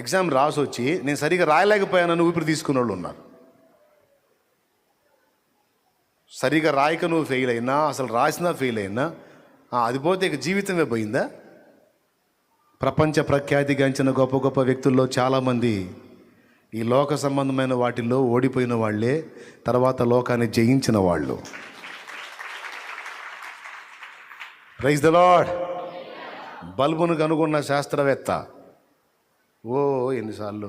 Exam రాసి వచ్చి నేను సరిగా రాయలేకపోయానని ఊపిరి తీసుకున్న వాళ్ళు ఉన్నారు. సరిగా రాయక నువ్వు ఫెయిల్ అయినా, అసలు రాసినా ఫెయిల్ అయినా, అది పోతే ఇక జీవితమే పోయిందా? ప్రపంచ ప్రఖ్యాతిగాంచిన గొప్ప గొప్ప వ్యక్తుల్లో చాలామంది ఈ లోక సంబంధమైన వాటిల్లో ఓడిపోయిన వాళ్ళే, తర్వాత లోకాన్ని జయించిన వాళ్ళు. Praise the lord. బల్బును కనుగొన్న శాస్త్రవేత్త ఎన్నిసార్లు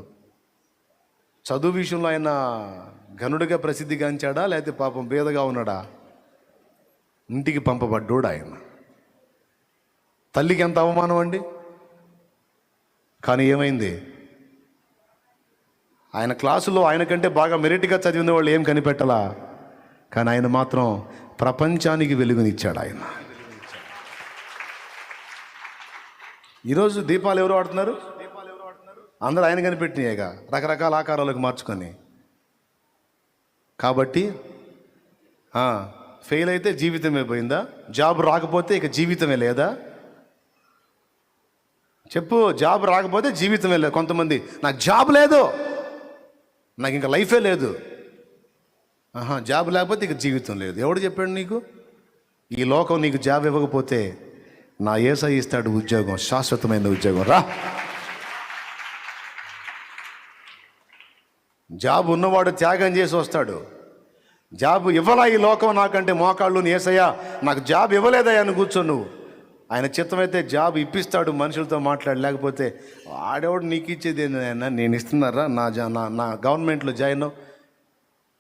చదువు విషయంలో ఆయన ఘనుడిగా ప్రసిద్ధిగాంచాడా, లేకపోతే పాపం బేదగా ఉన్నాడా? ఇంటికి పంపబడ్డోడు ఆయన. తల్లికి ఎంత అవమానం అండి. కానీ ఏమైంది? ఆయన క్లాసులో ఆయన కంటే బాగా మెరిట్గా చదివిన వాళ్ళు ఏం కనిపెట్టలా, కానీ ఆయన మాత్రం ప్రపంచానికి వెలుగునిచ్చాడు ఆయన. ఈరోజు దీపాలు ఎవరు వాడుతున్నారు? అందరూ ఆయన కనిపెట్టినాయేగా, రకరకాల ఆకారాలకు మార్చుకొని. కాబట్టి ఫెయిల్ అయితే జీవితమే పోయిందా? జాబ్ రాకపోతే ఇక జీవితమే లేదా? చెప్పు. జాబ్ రాకపోతే జీవితమే లేదు. కొంతమంది నాకు జాబ్ లేదు, నాకు ఇంకా లైఫే లేదు. జాబ్ లేకపోతే ఇక జీవితం లేదు. ఎవడు చెప్పాడు నీకు? ఈ లోకం నీకు జాబ్ ఇవ్వకపోతే నా యేసయ్య ఇస్తాడు ఉద్యోగం, శాశ్వతమైన ఉద్యోగం. రా. జాబ్ ఉన్నవాడు త్యాగం చేసి వస్తాడు. జాబ్ ఇవ్వలా ఈ లోకం నాకంటే మోకాళ్ళు, యేసయ్య నాకు జాబ్ ఇవ్వలేదయ్యా అని కూర్చో నువ్వు. ఆయన చిత్తమైతే జాబ్ ఇప్పిస్తాడు, మనుషులతో మాట్లాడి. లేకపోతే ఆడేవాడు నీకు ఇచ్చేది ఏంటన్నా, నేను ఇస్తున్నారా, నా గవర్నమెంట్లో జాయిన్ అవ్వు,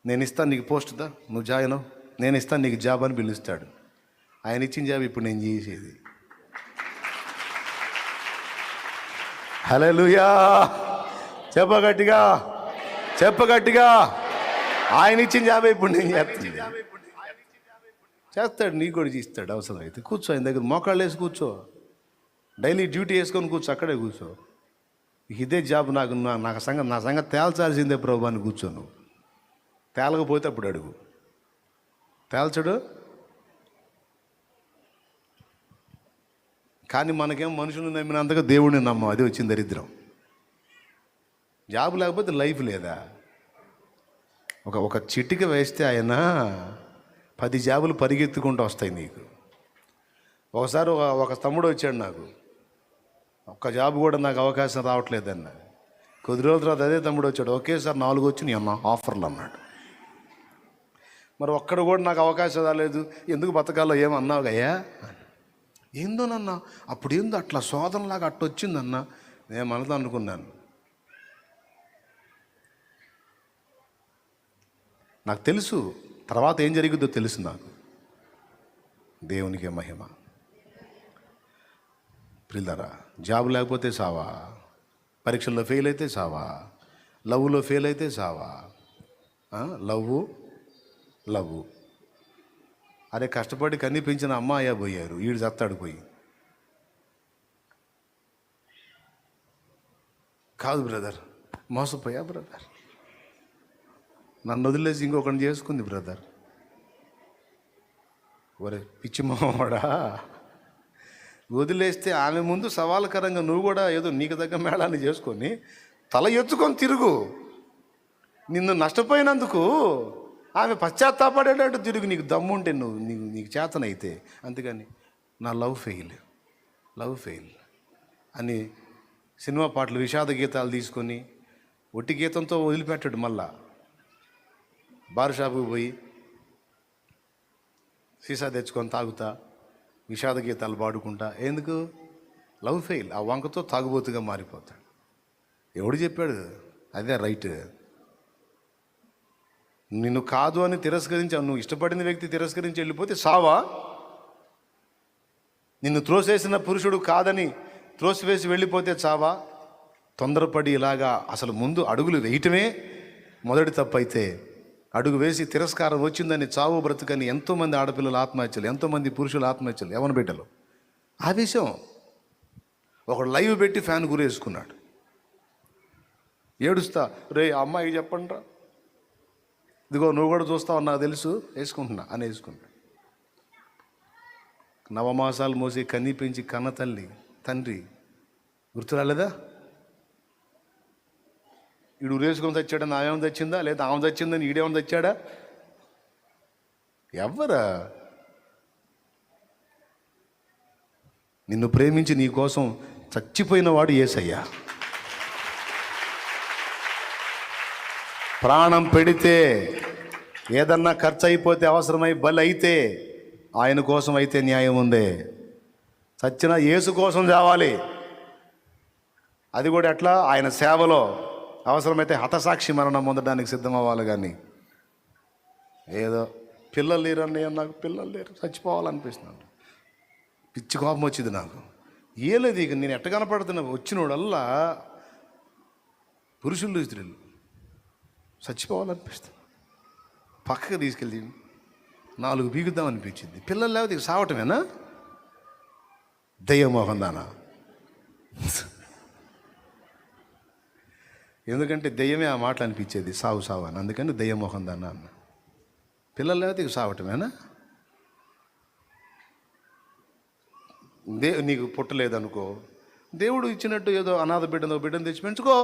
నేను ఇస్తాను నీకు పోస్ట్దా, నువ్వు జాయిన్ అవ్వు, నేను ఇస్తాను నీకు జాబ్ అని పిలుస్తాడు. ఆయన ఇచ్చిన జాబ్ ఇప్పుడు నేను చేసేది. హల్లెలూయా. చెప్పగట్టిగా, చెప్పగట్టిగా. ఆయన ఇచ్చిన జాబ్ ఇప్పుడు నేను చేస్తాడు. నీకు కూడా ఇస్తాడు. అవసరం అయితే కూర్చో ఆయన దగ్గర, మోకాళ్ళు వేసి కూర్చో. డైలీ డ్యూటీ వేసుకొని కూర్చో, అక్కడే కూర్చో. ఇదే జాబ్ నా సంగతి తేల్చాల్సిందే ప్రభు అని కూర్చో. నువ్వు తేలకపోతే అప్పుడు అడుగు. తేల్చడు. కానీ మనకేం మనుషులను నమ్మినంతగా దేవుడిని నమ్మం. అది వచ్చింది దరిద్రం. జాబ్ లేకపోతే లైఫ్ లేదా? ఒక చిటిక వేస్తే ఆయన 10 జాబులు పరిగెత్తుకుంటూ వస్తాయి నీకు. ఒకసారి ఒక తమ్ముడు వచ్చాడు నాకు, ఒక్క జాబ్ కూడా నాకు అవకాశం రావట్లేదన్న. కొద్ది రోజుల తర్వాత అదే తమ్ముడు వచ్చాడు, ఒకేసారి 4 వచ్చి నీ అన్న ఆఫర్లు అన్నాడు. మరి ఒక్కడ కూడా నాకు అవకాశం రాలేదు, ఎందుకు బతకాలో ఏమన్నావు అయ్యా? ఏందోనన్నా అప్పుడు ఏందో అట్లా శోధనలాగా అట్టొచ్చిందన్నా. నేను మనతో అనుకున్నాను, నాకు తెలుసు తర్వాత ఏం జరిగిద్దో తెలుసు నాకు. దేవునికే మహిమ. ప్రియులారా, జాబ్ లేకపోతే సావా, పరీక్షల్లో ఫెయిల్ అయితే సావా, లవ్లో ఫెయిల్ అయితే సావా. లవ్ అరే కష్టపడి కన్నీ పెంచిన అమ్మాయ పోయారు, వీడు చత్తాడు పోయి. కాదు బ్రదర్, మోసపోయా బ్రదర్, నన్ను వదిలేసి ఇంకొకరిని చేసుకుంది బ్రదర్. ఒరే పిచ్చి మావాడా, వదిలేస్తే ఆమె ముందు సవాలుకరంగా నువ్వు కూడా ఏదో నీకు తగ్గ మేళాన్ని చేసుకొని తల ఎత్తుకొని తిరుగు. నిన్ను నష్టపోయినందుకు ఆమె పశ్చాత్తాపడేటట్టు తిరుగు, నీకు దమ్ముంటే నీకు చేతనైతే. అంతేగాని నా లవ్ ఫెయిల్ అని సినిమా పాటలు, విషాద గీతాలు తీసుకొని ఒట్టి గీతంతో వదిలిపెట్టాడు. మళ్ళా బార్ షాపుకి పోయి సీసా తెచ్చుకొని తాగుతా, విషాద గీతాలు పాడుకుంటా. ఎందుకు? Love fail. ఆ వంకతో తాగుబోతుగా మారిపోతాడు. ఎవడు చెప్పాడు అదే రైట్? నిన్ను కాదు అని తిరస్కరించి, నువ్వు ఇష్టపడిన వ్యక్తి తిరస్కరించి వెళ్ళిపోతే సావా? నిన్ను త్రోసేసిన పురుషుడు కాదని త్రోసివేసి వెళ్ళిపోతే చావా? తొందరపడి ఇలాగా అసలు ముందు అడుగులు వేయటమే మొదటి తప్పు అయితే, అడుగు వేసి తిరస్కారం వచ్చిందని చావు బ్రతుకని ఎంతోమంది ఆడపిల్లలు ఆత్మహత్యలు, ఎంతోమంది పురుషులు ఆత్మహత్యలు, యవన బిడ్డలు. ఆవేశం. ఒకడు లైవ్ పెట్టి ఫ్యాన్ గురేసుకున్నాడు, ఏడుస్తా, రే అమ్మాయికి చెప్పండి రా, ఇదిగో నువ్వు కూడా చూస్తావు నాకు తెలుసు, వేసుకుంటున్నా అని వేసుకుంటా. నవమాసాలు మోసి కన్నీ పెంచి కన్న తండ్రి గుర్తురాలేదా? ఈడు రేసుకొని తెచ్చాడా, నావేమో తెచ్చిందా, లేదా ఆమె తెచ్చిందని ఈడేమో తెచ్చాడా? ఎవరా? నిన్ను ప్రేమించి నీ కోసం చచ్చిపోయిన వాడు యేసయ్య. ప్రాణం పెడితే, ఏదన్నా ఖర్చు అయిపోతే, అవసరమై బలి అయితే ఆయన కోసం అయితే న్యాయం ఉంది. చచ్చిన యేసు కోసం చావాలి. అది కూడా ఎట్లా? ఆయన సేవలో అవసరమైతే హతసాక్షి మరణం పొందడానికి సిద్ధమవ్వాలి. కానీ ఏదో పిల్లలు లేరని, నాకు పిల్లలు లేరు, చచ్చిపోవాలనిపిస్తున్నాను. పిచ్చి కోపం వచ్చింది నాకు. ఏలేదు ఇక నేను ఎట్ట కనపడుతున్నా, వచ్చినోడల్లా పురుషులు స్త్రీలు చచ్చిపోవాలనిపిస్తుంది. పక్కకు తీసుకెళ్ళి 4 బీగుద్దాం అనిపించింది. పిల్లలు లేకపోతే ఇక సావటమేనా? దయ్యమోహం దానా? ఎందుకంటే దయ్యమే ఆ మాటలు అనిపించేది, సావు సావు అని. అందుకని దయ్యమోహం దానా అన్న. పిల్లలు లేకపోతే ఇక సావటమేనా? నీకు పుట్టలేదనుకో, దేవుడు ఇచ్చినట్టు ఏదో అనాథ బిడ్డను తెచ్చి పెంచుకో.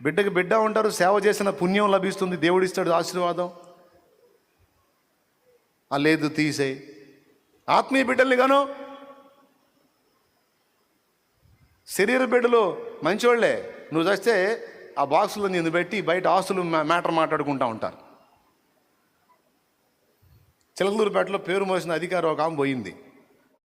బిడ్డకి బిడ్డ ఉంటారు, సేవ చేసిన పుణ్యం లభిస్తుంది, దేవుడు ఇస్తాడు ఆశీర్వాదం. లేదు తీసేయి. ఆత్మీయ బిడ్డల్ని గాను, శరీర బిడ్డలు మంచోళ్లే, నువ్వు చేస్తే ఆ బాక్సులో నేను పెట్టి బయట ఆస్తులు మ్యాటర్ మాట్లాడుకుంటూ ఉంటారు. చిలకలూరుపేటలో పేరు మోసిన అధికారి ఒక ఆమె పోయింది.